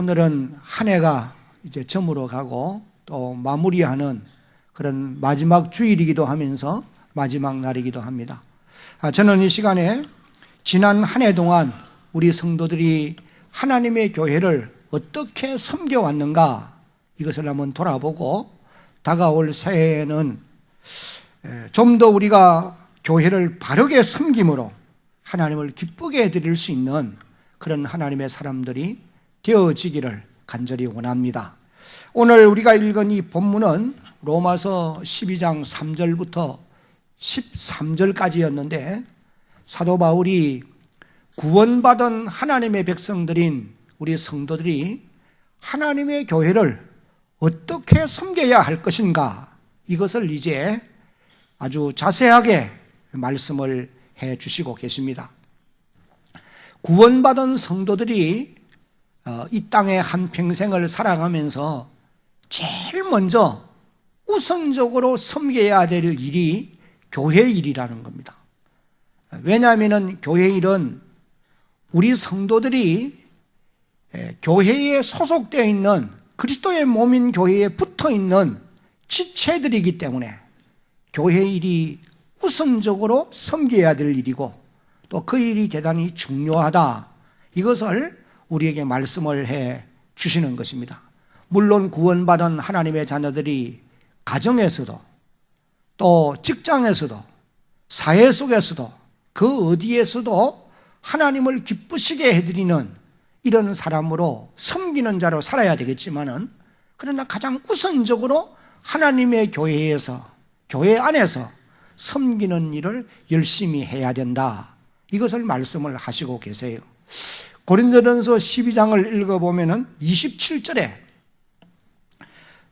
오늘은 한 해가 이제 저물어 가고 또 마무리하는 그런 마지막 주일이기도 하면서 마지막 날이기도 합니다. 저는 이 시간에 지난 한 해 동안 우리 성도들이 하나님의 교회를 어떻게 섬겨왔는가 이것을 한번 돌아보고 다가올 새해에는 좀 더 우리가 교회를 바르게 섬김으로 하나님을 기쁘게 해드릴 수 있는 그런 하나님의 사람들이 되어지기를 간절히 원합니다. 오늘 우리가 읽은 이 본문은 로마서 12장 3절부터 13절까지였는데 사도 바울이 구원받은 하나님의 백성들인 우리 성도들이 하나님의 교회를 어떻게 섬겨야 할 것인가 이것을 이제 아주 자세하게 말씀을 해 주시고 계십니다. 구원받은 성도들이 이 땅의 한평생을 살아가면서 제일 먼저 우선적으로 섬겨야 될 일이 교회 일이라는 겁니다. 왜냐하면 교회 일은 우리 성도들이 교회에 소속되어 있는 그리스도의 몸인 교회에 붙어 있는 지체들이기 때문에 교회 일이 우선적으로 섬겨야 될 일이고 또 그 일이 대단히 중요하다. 이것을 우리에게 말씀을 해 주시는 것입니다. 물론 구원받은 하나님의 자녀들이 가정에서도 또 직장에서도 사회 속에서도 그 어디에서도 하나님을 기쁘시게 해드리는 이런 사람으로 섬기는 자로 살아야 되겠지만은 그러나 가장 우선적으로 하나님의 교회에서 교회 안에서 섬기는 일을 열심히 해야 된다. 이것을 말씀을 하시고 계세요. 고린도전서 12장을 읽어보면 27절에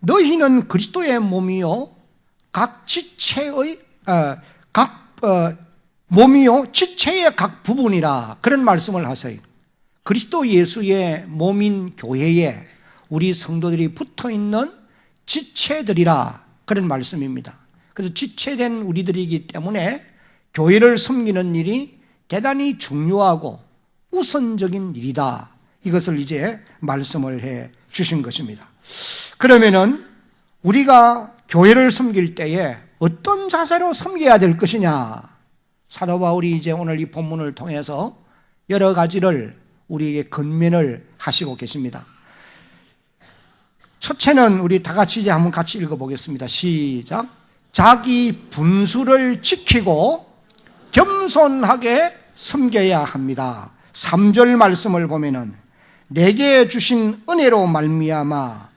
너희는 그리스도의 몸이요 각 지체의 몸이요 지체의 각 부분이라 그런 말씀을 하세요. 그리스도 예수의 몸인 교회에 우리 성도들이 붙어있는 지체들이라 그런 말씀입니다. 그래서 지체된 우리들이기 때문에 교회를 섬기는 일이 대단히 중요하고 우선적인 일이다. 이것을 이제 말씀을 해 주신 것입니다. 그러면은 우리가 교회를 섬길 때에 어떤 자세로 섬겨야 될 것이냐? 사도 바울이 이제 오늘 이 본문을 통해서 여러 가지를 우리에게 권면을 하시고 계십니다. 첫째는 우리 다 같이 이제 한번 같이 읽어보겠습니다. 시작. 자기 분수를 지키고 겸손하게 섬겨야 합니다. 3절 말씀을 보면은 내게 주신 은혜로 말미암아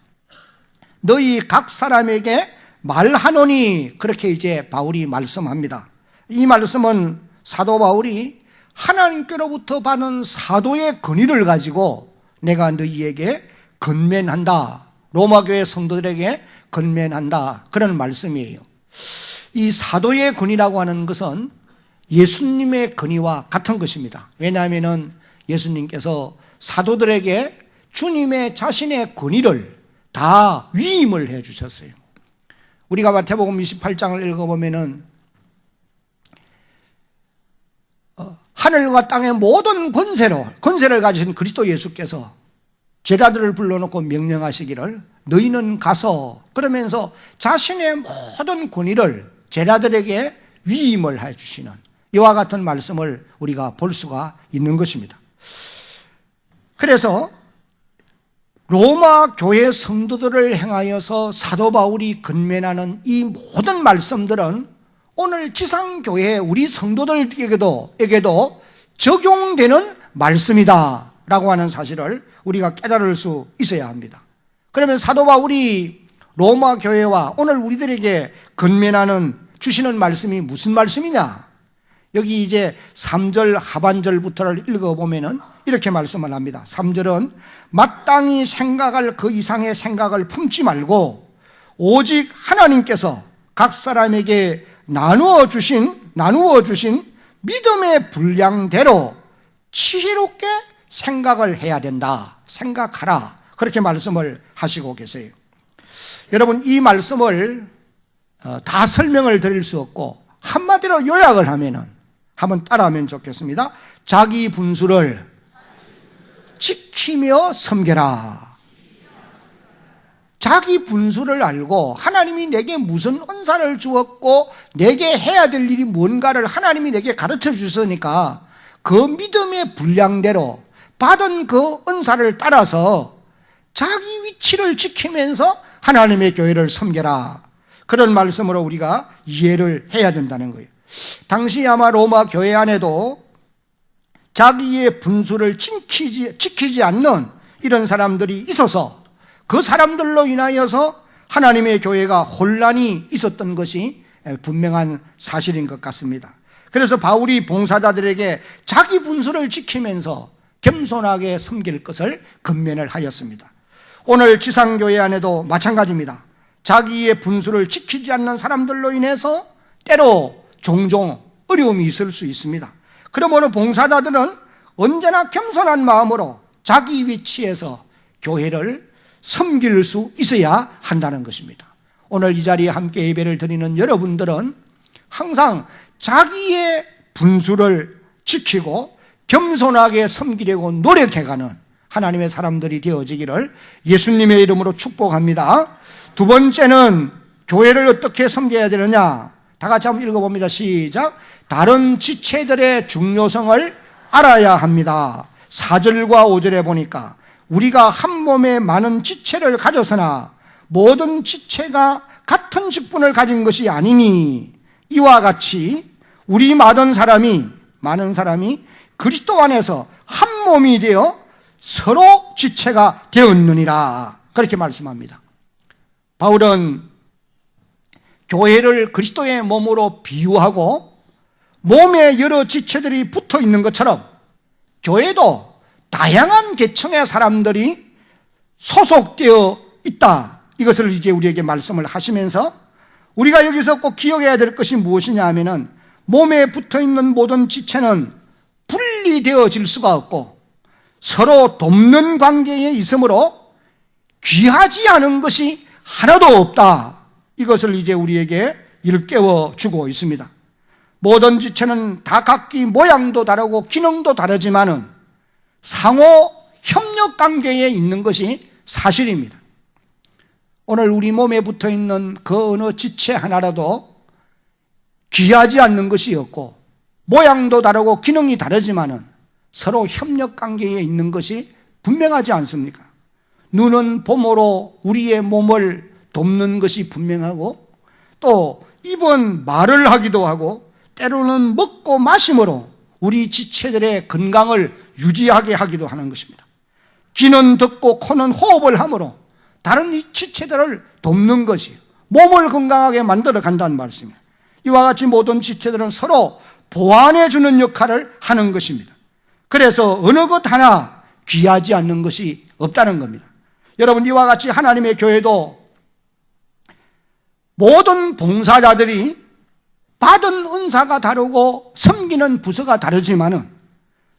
너희 각 사람에게 말하노니 그렇게 이제 바울이 말씀합니다. 이 말씀은 사도 바울이 하나님께로부터 받은 사도의 권위를 가지고 내가 너희에게 권면한다. 로마교회 성도들에게 권면한다. 그런 말씀이에요. 이 사도의 권위라고 하는 것은 예수님의 권위와 같은 것입니다. 왜냐하면 예수님께서 사도들에게 주님의 자신의 권위를 다 위임을 해 주셨어요. 우리가 마태복음 28장을 읽어보면은 하늘과 땅의 모든 권세를 가지신 그리스도 예수께서 제자들을 불러놓고 명령하시기를 너희는 가서 그러면서 자신의 모든 권위를 제자들에게 위임을 해 주시는 이와 같은 말씀을 우리가 볼 수가 있는 것입니다. 그래서 로마 교회 성도들을 향하여서 사도 바울이 권면하는 이 모든 말씀들은 오늘 지상교회 우리 성도들에게도 적용되는 말씀이다 라고 하는 사실을 우리가 깨달을 수 있어야 합니다. 그러면 사도 바울이 로마 교회와 오늘 우리들에게 권면하는 주시는 말씀이 무슨 말씀이냐? 여기 이제 3절 하반절부터를 읽어보면은 이렇게 말씀을 합니다. 3절은 마땅히 생각할 그 이상의 생각을 품지 말고 오직 하나님께서 각 사람에게 나누어 주신 믿음의 분량대로 지혜롭게 생각을 해야 된다. 생각하라. 그렇게 말씀을 하시고 계세요. 여러분 이 말씀을 다 설명을 드릴 수 없고 한마디로 요약을 하면은 한번 따라하면 좋겠습니다. 자기 분수를 지키며 섬겨라. 자기 분수를 알고 하나님이 내게 무슨 은사를 주었고 내게 해야 될 일이 뭔가를 하나님이 내게 가르쳐 주셨으니까 그 믿음의 분량대로 받은 그 은사를 따라서 자기 위치를 지키면서 하나님의 교회를 섬겨라. 그런 말씀으로 우리가 이해를 해야 된다는 거예요. 당시 아마 로마 교회 안에도 자기의 분수를 지키지 않는 이런 사람들이 있어서 그 사람들로 인하여서 하나님의 교회가 혼란이 있었던 것이 분명한 사실인 것 같습니다. 그래서 바울이 봉사자들에게 자기 분수를 지키면서 겸손하게 섬길 것을 권면을 하였습니다. 오늘 지상교회 안에도 마찬가지입니다. 자기의 분수를 지키지 않는 사람들로 인해서 때로 종종 어려움이 있을 수 있습니다. 그러므로 봉사자들은 언제나 겸손한 마음으로 자기 위치에서 교회를 섬길 수 있어야 한다는 것입니다. 오늘 이 자리에 함께 예배를 드리는 여러분들은 항상 자기의 분수를 지키고 겸손하게 섬기려고 노력해가는 하나님의 사람들이 되어지기를 예수님의 이름으로 축복합니다. 두 번째는 교회를 어떻게 섬겨야 되느냐? 다 같이 한번 읽어봅니다. 시작. 다른 지체들의 중요성을 알아야 합니다. 4절과 5절에 보니까 우리가 한 몸에 많은 지체를 가졌으나 모든 지체가 같은 직분을 가진 것이 아니니 이와 같이 우리 많은 사람이 그리스도 안에서 한 몸이 되어 서로 지체가 되었느니라. 그렇게 말씀합니다. 바울은 교회를 그리스도의 몸으로 비유하고 몸에 여러 지체들이 붙어 있는 것처럼 교회도 다양한 계층의 사람들이 소속되어 있다. 이것을 이제 우리에게 말씀을 하시면서 우리가 여기서 꼭 기억해야 될 것이 무엇이냐 하면은 몸에 붙어 있는 모든 지체는 분리되어질 수가 없고 서로 돕는 관계에 있으므로 귀하지 않은 것이 하나도 없다. 이것을 이제 우리에게 일깨워 주고 있습니다. 모든 지체는 다 각기 모양도 다르고 기능도 다르지만은 상호 협력 관계에 있는 것이 사실입니다. 오늘 우리 몸에 붙어 있는 그 어느 지체 하나라도 귀하지 않는 것이 없고 모양도 다르고 기능이 다르지만은 서로 협력 관계에 있는 것이 분명하지 않습니까? 눈은 봄으로 우리의 몸을 돕는 것이 분명하고 또 입은 말을 하기도 하고 때로는 먹고 마심으로 우리 지체들의 건강을 유지하게 하기도 하는 것입니다. 귀는 듣고 코는 호흡을 함으로 다른 이 지체들을 돕는 것이요 몸을 건강하게 만들어 간다는 말씀이에요. 이와 같이 모든 지체들은 서로 보완해 주는 역할을 하는 것입니다. 그래서 어느 것 하나 귀하지 않는 것이 없다는 겁니다. 여러분, 이와 같이 하나님의 교회도 모든 봉사자들이 받은 은사가 다르고 섬기는 부서가 다르지만은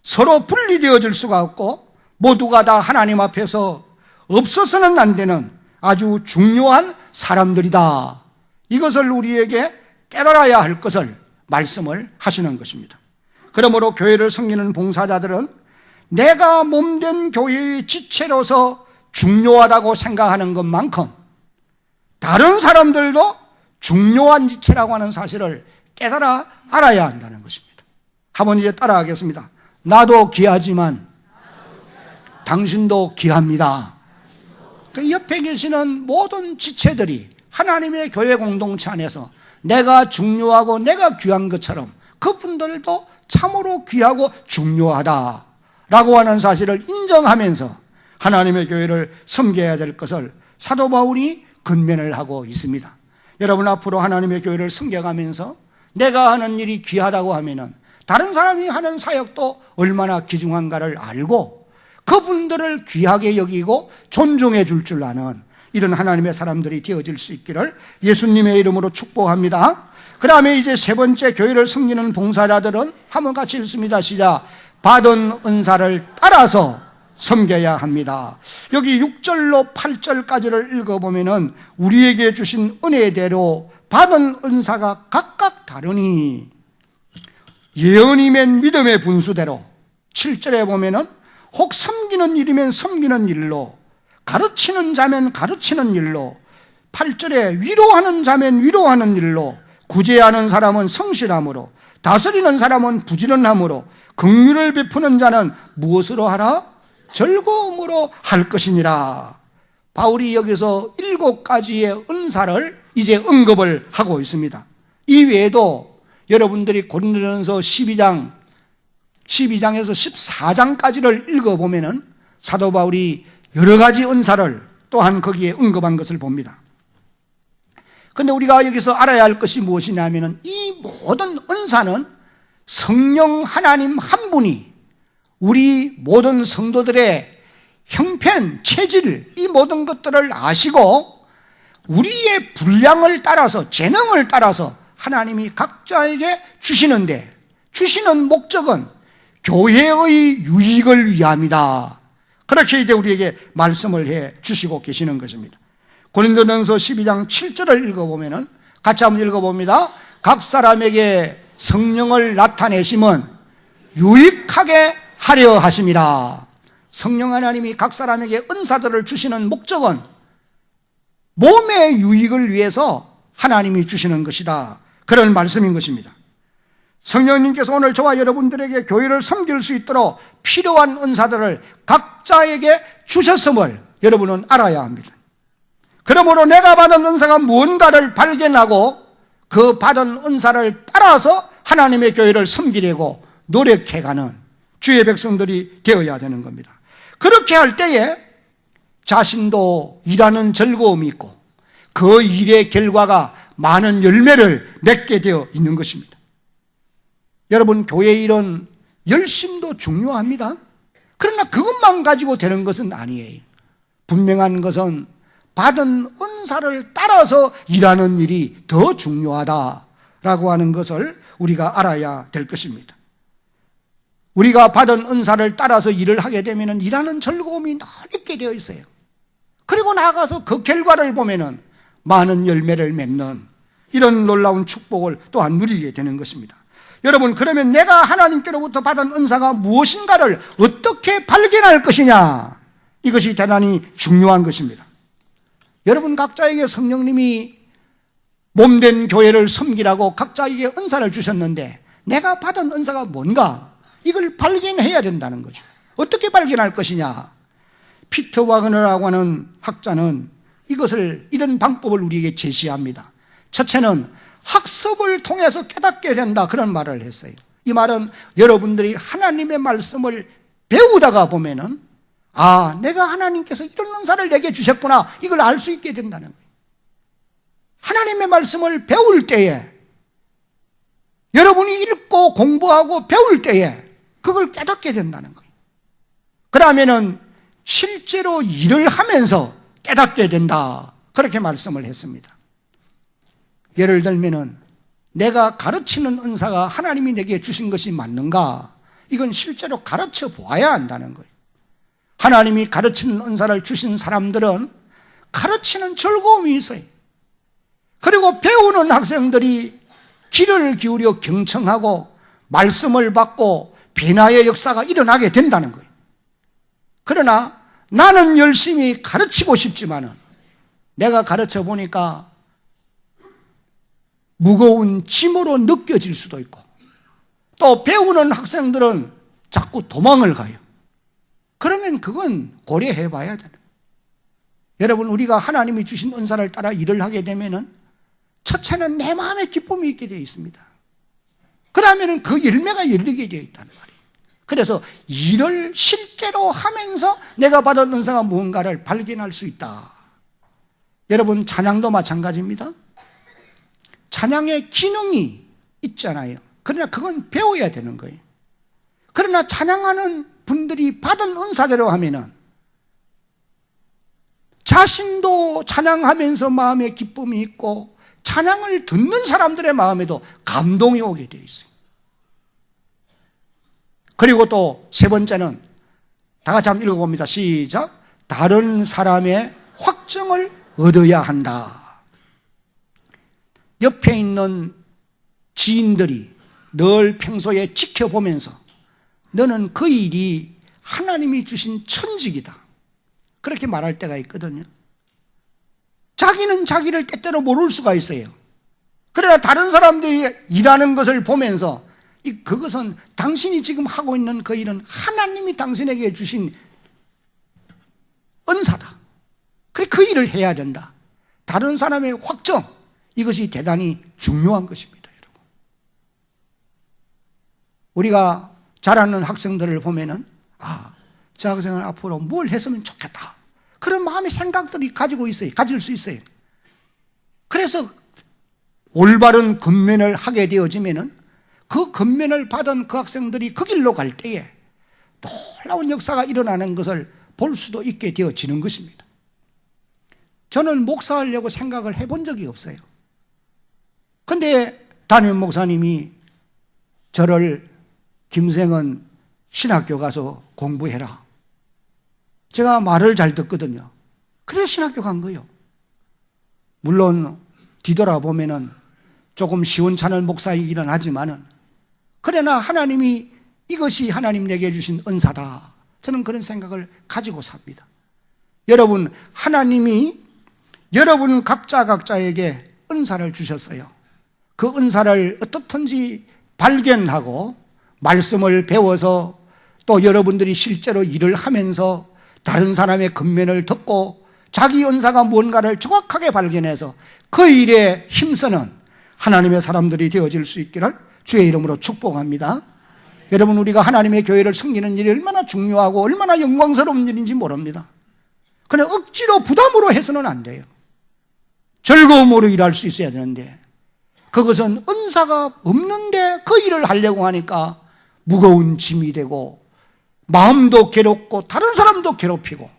서로 분리되어질 수가 없고 모두가 다 하나님 앞에서 없어서는 안 되는 아주 중요한 사람들이다. 이것을 우리에게 깨달아야 할 것을 말씀을 하시는 것입니다. 그러므로 교회를 섬기는 봉사자들은 내가 몸된 교회의 지체로서 중요하다고 생각하는 것만큼 다른 사람들도 중요한 지체라고 하는 사실을 깨달아 알아야 한다는 것입니다. 한번 이제 따라하겠습니다. 나도 귀하지만 당신도 귀합니다. 그 옆에 계시는 모든 지체들이 하나님의 교회 공동체 안에서 내가 중요하고 내가 귀한 것처럼 그분들도 참으로 귀하고 중요하다라고 하는 사실을 인정하면서 하나님의 교회를 섬겨야 될 것을 사도 바울이 권면을 하고 있습니다. 여러분, 앞으로 하나님의 교회를 섬겨가면서 내가 하는 일이 귀하다고 하면은 다른 사람이 하는 사역도 얼마나 귀중한가를 알고 그분들을 귀하게 여기고 존중해 줄 아는 이런 하나님의 사람들이 되어질 수 있기를 예수님의 이름으로 축복합니다. 그 다음에 이제 세 번째 교회를 섬기는 봉사자들은 한번 같이 읽습니다. 시작. 받은 은사를 따라서 섬겨야 합니다. 여기 6절로 8절까지를 읽어보면은 우리에게 주신 은혜대로 받은 은사가 각각 다르니 예언이 맨 믿음의 분수대로 7절에 보면은 혹 섬기는 일이면 섬기는 일로, 가르치는 자면 가르치는 일로, 8절에 위로하는 자면 위로하는 일로, 구제하는 사람은 성실함으로, 다스리는 사람은 부지런함으로, 긍휼을 베푸는 자는 무엇으로 하라? 즐거움으로 할 것이니라. 바울이 여기서 7가지의 은사를 이제 언급을 하고 있습니다. 이 외에도 여러분들이 고린도전서 12장에서 14장까지를 읽어보면은 사도 바울이 여러 가지 은사를 또한 거기에 언급한 것을 봅니다. 그런데 우리가 여기서 알아야 할 것이 무엇이냐면은 이 모든 은사는 성령 하나님 한 분이 우리 모든 성도들의 형편, 체질, 이 모든 것들을 아시고 우리의 분량을 따라서, 재능을 따라서 하나님이 각자에게 주시는데, 주시는 목적은 교회의 유익을 위함이다. 그렇게 이제 우리에게 말씀을 해 주시고 계시는 것입니다. 고린도전서 12장 7절을 읽어보면은 같이 한번 읽어봅니다. 각 사람에게 성령을 나타내심은 유익하게 하려 하심이라. 성령 하나님이 각 사람에게 은사들을 주시는 목적은 몸의 유익을 위해서 하나님이 주시는 것이다. 그런 말씀인 것입니다. 성령님께서 오늘 저와 여러분들에게 교회를 섬길 수 있도록 필요한 은사들을 각자에게 주셨음을 여러분은 알아야 합니다. 그러므로 내가 받은 은사가 무언가를 발견하고 그 받은 은사를 따라서 하나님의 교회를 섬기려고 노력해가는 주의 백성들이 되어야 되는 겁니다. 그렇게 할 때에 자신도 일하는 즐거움이 있고 그 일의 결과가 많은 열매를 맺게 되어 있는 것입니다. 여러분, 교회 일은 열심도 중요합니다. 그러나 그것만 가지고 되는 것은 아니에요. 분명한 것은 받은 은사를 따라서 일하는 일이 더 중요하다라고 하는 것을 우리가 알아야 될 것입니다. 우리가 받은 은사를 따라서 일을 하게 되면 일하는 즐거움이 늘 있게 되어 있어요. 그리고 나아가서 그 결과를 보면은 많은 열매를 맺는 이런 놀라운 축복을 또한 누리게 되는 것입니다. 여러분, 그러면 내가 하나님께로부터 받은 은사가 무엇인가를 어떻게 발견할 것이냐? 이것이 대단히 중요한 것입니다. 여러분, 각자에게 성령님이 몸된 교회를 섬기라고 각자에게 은사를 주셨는데 내가 받은 은사가 뭔가? 이걸 발견해야 된다는 거죠. 어떻게 발견할 것이냐? 피터 와그너라고 하는 학자는 이런 방법을 우리에게 제시합니다. 첫째는 학습을 통해서 깨닫게 된다, 그런 말을 했어요. 이 말은 여러분들이 하나님의 말씀을 배우다가 보면은 내가 하나님께서 이런 은사를 내게 주셨구나, 이걸 알 수 있게 된다는 거예요. 하나님의 말씀을 배울 때에, 여러분이 읽고 공부하고 배울 때에 그걸 깨닫게 된다는 거예요. 그러면은 실제로 일을 하면서 깨닫게 된다, 그렇게 말씀을 했습니다. 예를 들면은 내가 가르치는 은사가 하나님이 내게 주신 것이 맞는가? 이건 실제로 가르쳐 보아야 한다는 거예요. 하나님이 가르치는 은사를 주신 사람들은 가르치는 즐거움이 있어요. 그리고 배우는 학생들이 귀를 기울여 경청하고 말씀을 받고 변화의 역사가 일어나게 된다는 거예요. 그러나 나는 열심히 가르치고 싶지만은 내가 가르쳐 보니까 무거운 짐으로 느껴질 수도 있고, 또 배우는 학생들은 자꾸 도망을 가요. 그러면 그건 고려해 봐야 돼요. 여러분, 우리가 하나님이 주신 은사를 따라 일을 하게 되면은 첫째는 내 마음에 기쁨이 있게 되어 있습니다. 그러면은 그 열매가 열리게 되어 있다는 말이에요. 그래서 일을 실제로 하면서 내가 받은 은사가 무언가를 발견할 수 있다. 여러분, 찬양도 마찬가지입니다. 찬양의 기능이 있잖아요. 그러나 그건 배워야 되는 거예요. 그러나 찬양하는 분들이 받은 은사대로 하면은 자신도 찬양하면서 마음에 기쁨이 있고 찬양을 듣는 사람들의 마음에도 감동이 오게 되어 있어요. 그리고 또 세 번째는 다 같이 한번 읽어봅니다. 시작. 다른 사람의 확정을 얻어야 한다. 옆에 있는 지인들이 늘 평소에 지켜보면서 너는 그 일이 하나님이 주신 천직이다. 그렇게 말할 때가 있거든요. 자기는 자기를 때때로 모를 수가 있어요. 그러나 다른 사람들이 일하는 것을 보면서 그것은 당신이 지금 하고 있는 그 일은 하나님이 당신에게 주신 은사다. 그래, 그 일을 해야 된다. 다른 사람의 확정, 이것이 대단히 중요한 것입니다, 여러분. 우리가 잘하는 학생들을 보면은 저 학생은 앞으로 뭘 했으면 좋겠다. 그런 마음의 생각들이 가질 수 있어요. 그래서 올바른 근면을 하게 되어지면은 그 근면을 받은 그 학생들이 그 길로 갈 때에 놀라운 역사가 일어나는 것을 볼 수도 있게 되어지는 것입니다. 저는 목사하려고 생각을 해본 적이 없어요. 근데 담임 목사님이 저를 김생은 신학교 가서 공부해라. 제가 말을 잘 듣거든요. 그래서 신학교 간 거예요. 물론 뒤돌아보면은 조금 시원찮은 목사이기는 하지만은 그러나 하나님이 이것이 하나님 내게 주신 은사다. 저는 그런 생각을 가지고 삽니다. 여러분, 하나님이 여러분 각자에게 은사를 주셨어요. 그 은사를 어떻든지 발견하고 말씀을 배워서 또 여러분들이 실제로 일을 하면서 다른 사람의 근면을 듣고 자기 은사가 뭔가를 정확하게 발견해서 그 일에 힘쓰는 하나님의 사람들이 되어질 수 있기를 주의 이름으로 축복합니다. 여러분, 우리가 하나님의 교회를 섬기는 일이 얼마나 중요하고 얼마나 영광스러운 일인지 모릅니다. 그냥 억지로 부담으로 해서는 안 돼요. 즐거움으로 일할 수 있어야 되는데 그것은 은사가 없는데 그 일을 하려고 하니까 무거운 짐이 되고 마음도 괴롭고 다른 사람도 괴롭히고,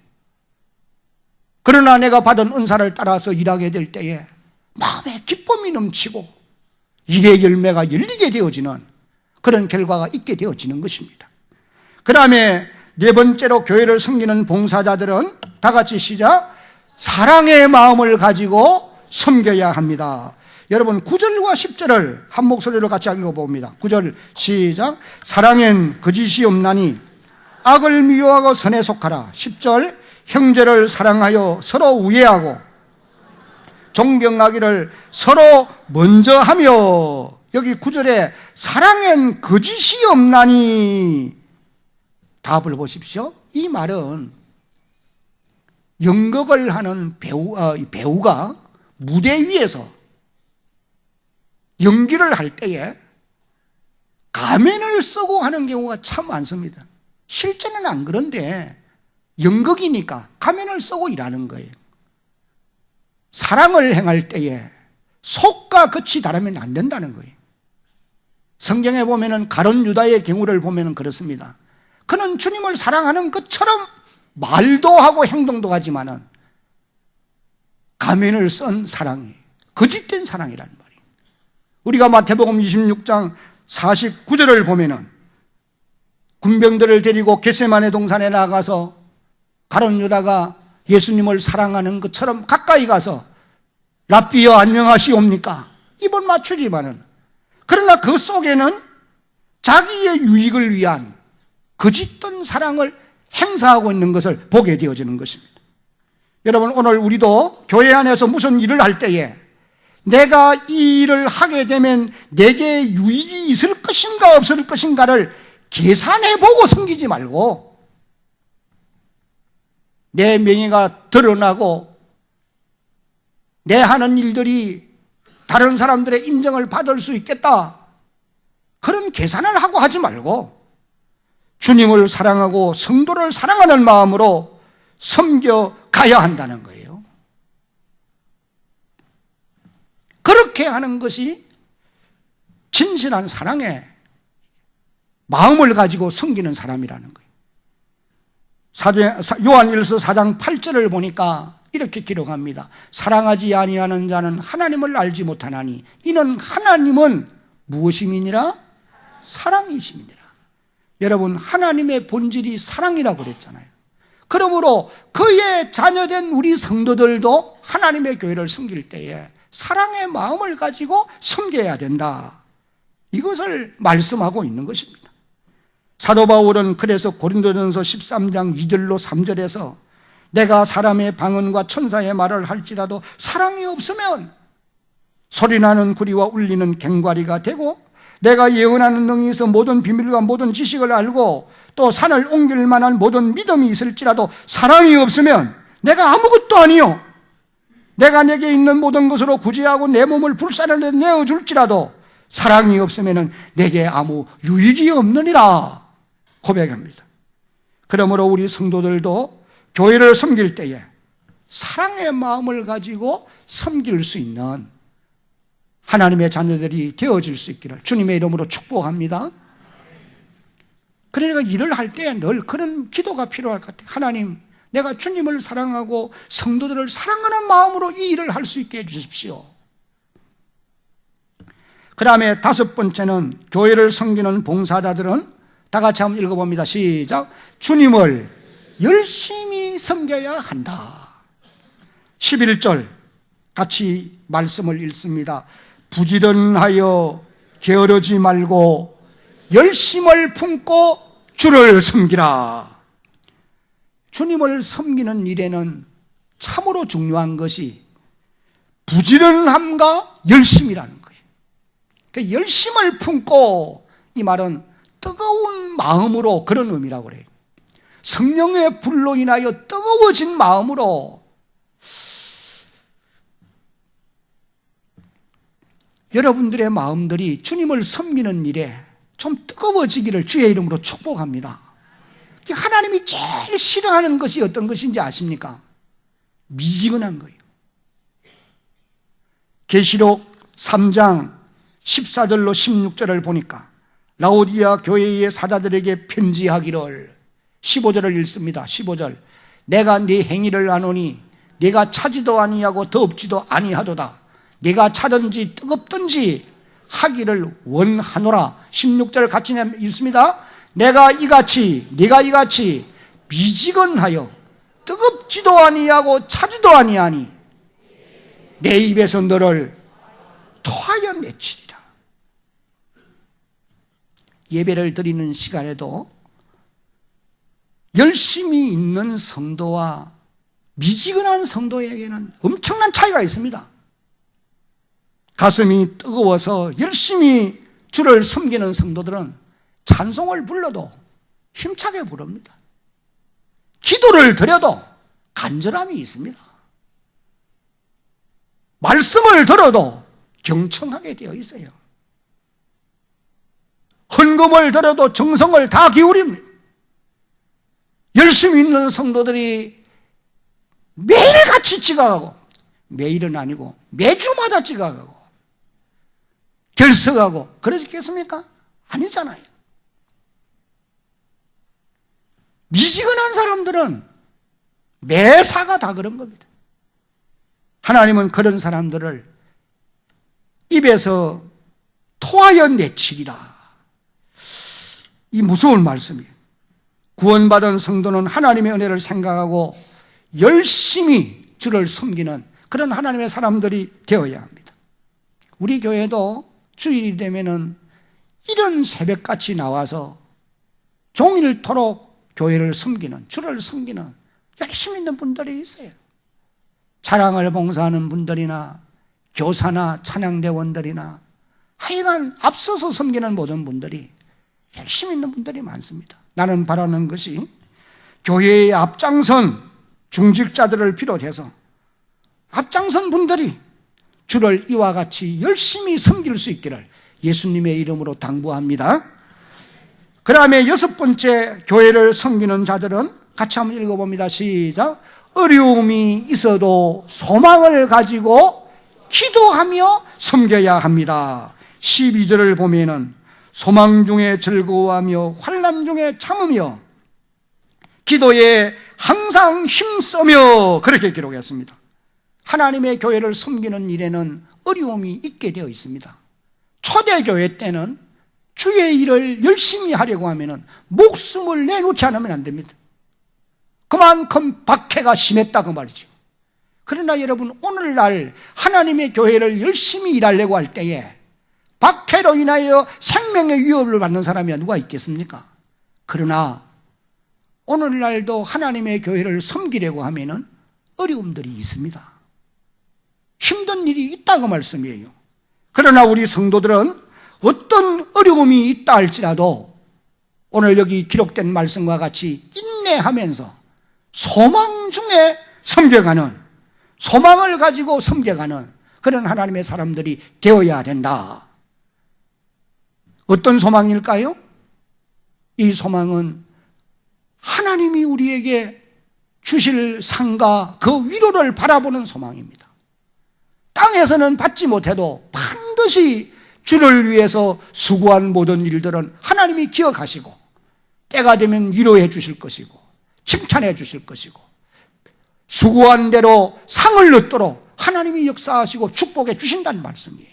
그러나 내가 받은 은사를 따라서 일하게 될 때에 마음에 기쁨이 넘치고 일의 열매가 열리게 되어지는 그런 결과가 있게 되어지는 것입니다. 그 다음에 네 번째로 교회를 섬기는 봉사자들은 다 같이 시작. 사랑의 마음을 가지고 섬겨야 합니다. 여러분 9절과 10절을 한 목소리로 같이 읽어봅니다. 9절 시작. 사랑엔 거짓이 없나니 악을 미워하고 선에 속하라. 10절 형제를 사랑하여 서로 우애하고 존경하기를 서로 먼저 하며. 여기 9절에 사랑엔 거짓이 없나니 답을 보십시오. 이 말은 연극을 하는 배우가 무대 위에서 연기를 할 때에 가면을 쓰고 하는 경우가 참 많습니다. 실제는 안 그런데 연극이니까 가면을 쓰고 일하는 거예요. 사랑을 행할 때에 속과 겉이 다르면 안 된다는 거예요. 성경에 보면은 가룟 유다의 경우를 보면은 그렇습니다. 그는 주님을 사랑하는 것처럼 말도 하고 행동도 하지만은 가면을 쓴 사랑이 거짓된 사랑이라는 말이에요. 우리가 마태복음 26장 49절을 보면은 군병들을 데리고 겟세마네 동산에 나가서 가룟 유다가 예수님을 사랑하는 것처럼 가까이 가서 랍비여 안녕하시옵니까? 입은 맞추지만은, 그러나 그 속에는 자기의 유익을 위한 거짓된 사랑을 행사하고 있는 것을 보게 되어지는 것입니다. 여러분, 오늘 우리도 교회 안에서 무슨 일을 할 때에 내가 이 일을 하게 되면 내게 유익이 있을 것인가 없을 것인가를 계산해보고 섬기지 말고 내 명예가 드러나고 내 하는 일들이 다른 사람들의 인정을 받을 수 있겠다, 그런 계산을 하고 하지 말고 주님을 사랑하고 성도를 사랑하는 마음으로 섬겨가야 한다는 거예요. 그렇게 하는 것이 진실한 사랑의 마음을 가지고 섬기는 사람이라는 거예요. 요한일서 4장 8절을 보니까 이렇게 기록합니다. 사랑하지 아니하는 자는 하나님을 알지 못하나니 이는 하나님은 무엇임이니라? 사랑이심이니라. 여러분, 하나님의 본질이 사랑이라고 그랬잖아요. 그러므로 그의 자녀된 우리 성도들도 하나님의 교회를 섬길 때에 사랑의 마음을 가지고 섬겨야 된다, 이것을 말씀하고 있는 것입니다. 사도 바울은 그래서 고린도전서 13장 2절로 3절에서 내가 사람의 방언과 천사의 말을 할지라도 사랑이 없으면 소리나는 구리와 울리는 괭과리가 되고, 내가 예언하는 능이 있어 모든 비밀과 모든 지식을 알고 또 산을 옮길 만한 모든 믿음이 있을지라도 사랑이 없으면 내가 아무것도 아니요, 내가 내게 있는 모든 것으로 구제하고 내 몸을 불사르게 내어줄지라도 사랑이 없으면 내게 아무 유익이 없느니라 고백합니다. 그러므로 우리 성도들도 교회를 섬길 때에 사랑의 마음을 가지고 섬길 수 있는 하나님의 자녀들이 되어질 수 있기를 주님의 이름으로 축복합니다. 그러니까 일을 할 때 늘 그런 기도가 필요할 것 같아요. 하나님, 내가 주님을 사랑하고 성도들을 사랑하는 마음으로 이 일을 할 수 있게 해주십시오. 그 다음에 다섯 번째는 교회를 섬기는 봉사자들은 다 같이 한번 읽어봅니다. 시작. 주님을 열심히 섬겨야 한다. 11절 같이 말씀을 읽습니다. 부지런하여 게으르지 말고 열심을 품고 주를 섬기라. 주님을 섬기는 일에는 참으로 중요한 것이 부지런함과 열심이라는 거예요. 그 열심을 품고, 이 말은 뜨거운 마음으로, 그런 의미라고 그래요. 성령의 불로 인하여 뜨거워진 마음으로 여러분들의 마음들이 주님을 섬기는 일에 좀 뜨거워지기를 주의 이름으로 축복합니다. 하나님이 제일 싫어하는 것이 어떤 것인지 아십니까? 미지근한 거예요. 계시록 3장 14절로 16절을 보니까 라오디아 교회의 사자들에게 편지하기를, 15절을 읽습니다. 15절. 내가 네 행위를 아노니 네가 차지도 아니하고 덥지도 아니하도다. 네가 차든지 뜨겁든지 하기를 원하노라. 16절 같이 읽습니다. 네가 이같이 미지근하여 뜨겁지도 아니하고 차지도 아니하니 내 입에서 너를 토하여 내치리라. 예배를 드리는 시간에도 열심히 있는 성도와 미지근한 성도에게는 엄청난 차이가 있습니다. 가슴이 뜨거워서 열심히 주를 섬기는 성도들은 찬송을 불러도 힘차게 부릅니다. 기도를 드려도 간절함이 있습니다. 말씀을 들어도 경청하게 되어 있어요. 헌금을 들어도 정성을 다 기울입니다. 열심히 있는 성도들이 매일같이 지각하고, 매일은 아니고 매주마다 지각하고 결석하고 그러겠습니까? 아니잖아요. 미지근한 사람들은 매사가 다 그런 겁니다. 하나님은 그런 사람들을 입에서 토하여 내치리라. 이 무서운 말씀이에요. 구원받은 성도는 하나님의 은혜를 생각하고 열심히 주를 섬기는 그런 하나님의 사람들이 되어야 합니다. 우리 교회도 주일이 되면은 이런 새벽같이 나와서 종일토록 교회를 섬기는, 주를 섬기는 열심히 있는 분들이 있어요. 찬양을 봉사하는 분들이나 교사나 찬양대원들이나 하여간 앞서서 섬기는 모든 분들이 열심히 있는 분들이 많습니다. 나는 바라는 것이 교회의 앞장선 중직자들을 비롯해서 앞장선 분들이 주를 이와 같이 열심히 섬길 수 있기를 예수님의 이름으로 당부합니다. 그 다음에 여섯 번째 교회를 섬기는 자들은 같이 한번 읽어봅니다. 시작. 어려움이 있어도 소망을 가지고 기도하며 섬겨야 합니다. 12절을 보면은 소망 중에 즐거워하며 환난 중에 참으며 기도에 항상 힘쓰며 그렇게 기록했습니다. 하나님의 교회를 섬기는 일에는 어려움이 있게 되어 있습니다. 초대교회 때는 주의 일을 열심히 하려고 하면 목숨을 내놓지 않으면 안 됩니다. 그만큼 박해가 심했다 그 말이죠. 그러나 여러분, 오늘날 하나님의 교회를 열심히 일하려고 할 때에 박해로 인하여 생명의 위협을 받는 사람이 누가 있겠습니까? 그러나 오늘날도 하나님의 교회를 섬기려고 하면은 어려움들이 있습니다. 힘든 일이 있다고 말씀이에요. 그러나 우리 성도들은 어떤 어려움이 있다 할지라도 오늘 여기 기록된 말씀과 같이 인내하면서 소망 중에 섬겨가는, 소망을 가지고 섬겨가는 그런 하나님의 사람들이 되어야 된다. 어떤 소망일까요? 이 소망은 하나님이 우리에게 주실 상과 그 위로를 바라보는 소망입니다. 땅에서는 받지 못해도 반드시 주를 위해서 수고한 모든 일들은 하나님이 기억하시고 때가 되면 위로해 주실 것이고 칭찬해 주실 것이고 수고한 대로 상을 얻도록 하나님이 역사하시고 축복해 주신다는 말씀이에요.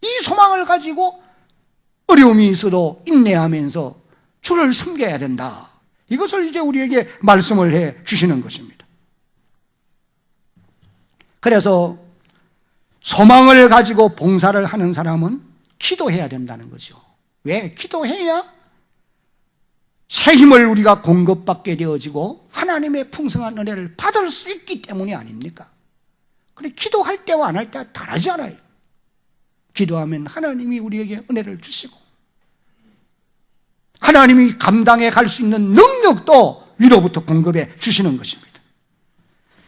이 소망을 가지고 어려움이 있어도 인내하면서 주를 섬겨야 된다. 이것을 이제 우리에게 말씀을 해 주시는 것입니다. 그래서 소망을 가지고 봉사를 하는 사람은 기도해야 된다는 거죠. 왜? 기도해야 새 힘을 우리가 공급받게 되어지고 하나님의 풍성한 은혜를 받을 수 있기 때문이 아닙니까? 그래, 기도할 때와 안 할 때와 다르지 않아요. 기도하면 하나님이 우리에게 은혜를 주시고 하나님이 감당해 갈 수 있는 능력도 위로부터 공급해 주시는 것입니다.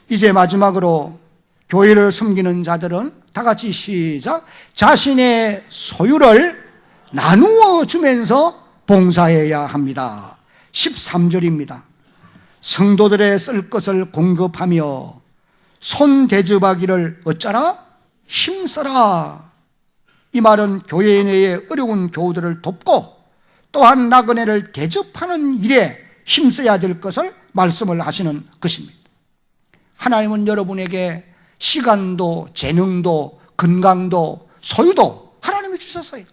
이제 마지막으로 교회를 섬기는 자들은 다 같이 시작. 자신의 소유를 나누어 주면서 봉사해야 합니다. 13절입니다. 성도들의 쓸 것을 공급하며 손 대접하기를 어쩌라? 힘써라. 이 말은 교회 내의 어려운 교우들을 돕고 또한 나그네를 대접하는 일에 힘써야 될 것을 말씀을 하시는 것입니다. 하나님은 여러분에게 시간도 재능도 건강도 소유도 하나님이 주셨어요.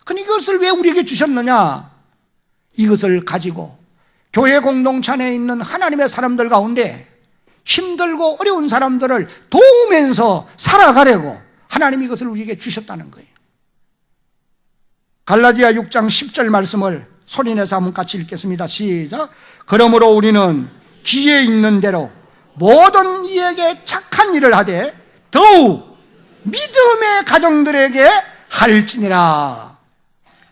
그런데 이것을 왜 우리에게 주셨느냐? 이것을 가지고 교회 공동체 안에 있는 하나님의 사람들 가운데 힘들고 어려운 사람들을 도우면서 살아가려고 하나님이 이것을 우리에게 주셨다는 거예요. 갈라디아 6장 10절 말씀을 소리내서 한번 같이 읽겠습니다. 시작. 그러므로 우리는 기에 있는 대로 모든 이에게 착한 일을 하되 더욱 믿음의 가정들에게 할지니라.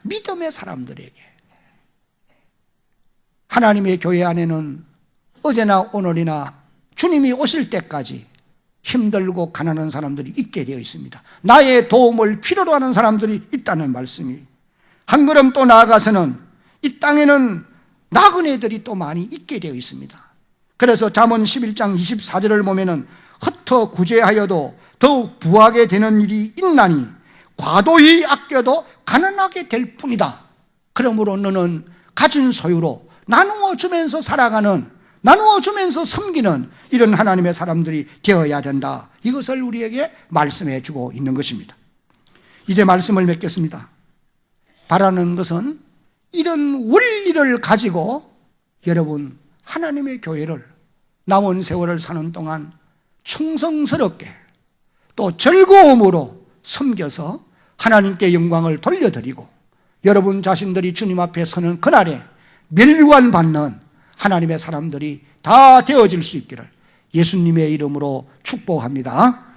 믿음의 사람들에게. 하나님의 교회 안에는 어제나 오늘이나 주님이 오실 때까지 힘들고 가난한 사람들이 있게 되어 있습니다. 나의 도움을 필요로 하는 사람들이 있다는 말씀이. 한 걸음 또 나아가서는 이 땅에는 나그네들이 또 많이 있게 되어 있습니다. 그래서 잠언 11장 24절을 보면은 흩어 구제하여도 더욱 부하게 되는 일이 있나니 과도히 아껴도 가난하게 될 뿐이다. 그러므로 너는 가진 소유로 나누어 주면서 살아가는, 나누어 주면서 섬기는 이런 하나님의 사람들이 되어야 된다. 이것을 우리에게 말씀해 주고 있는 것입니다. 이제 말씀을 맺겠습니다. 바라는 것은 이런 원리를 가지고 여러분 하나님의 교회를 남은 세월을 사는 동안 충성스럽게 또 즐거움으로 섬겨서 하나님께 영광을 돌려드리고 여러분 자신들이 주님 앞에 서는 그날에 멸관받는 하나님의 사람들이 다 되어질 수 있기를 예수님의 이름으로 축복합니다.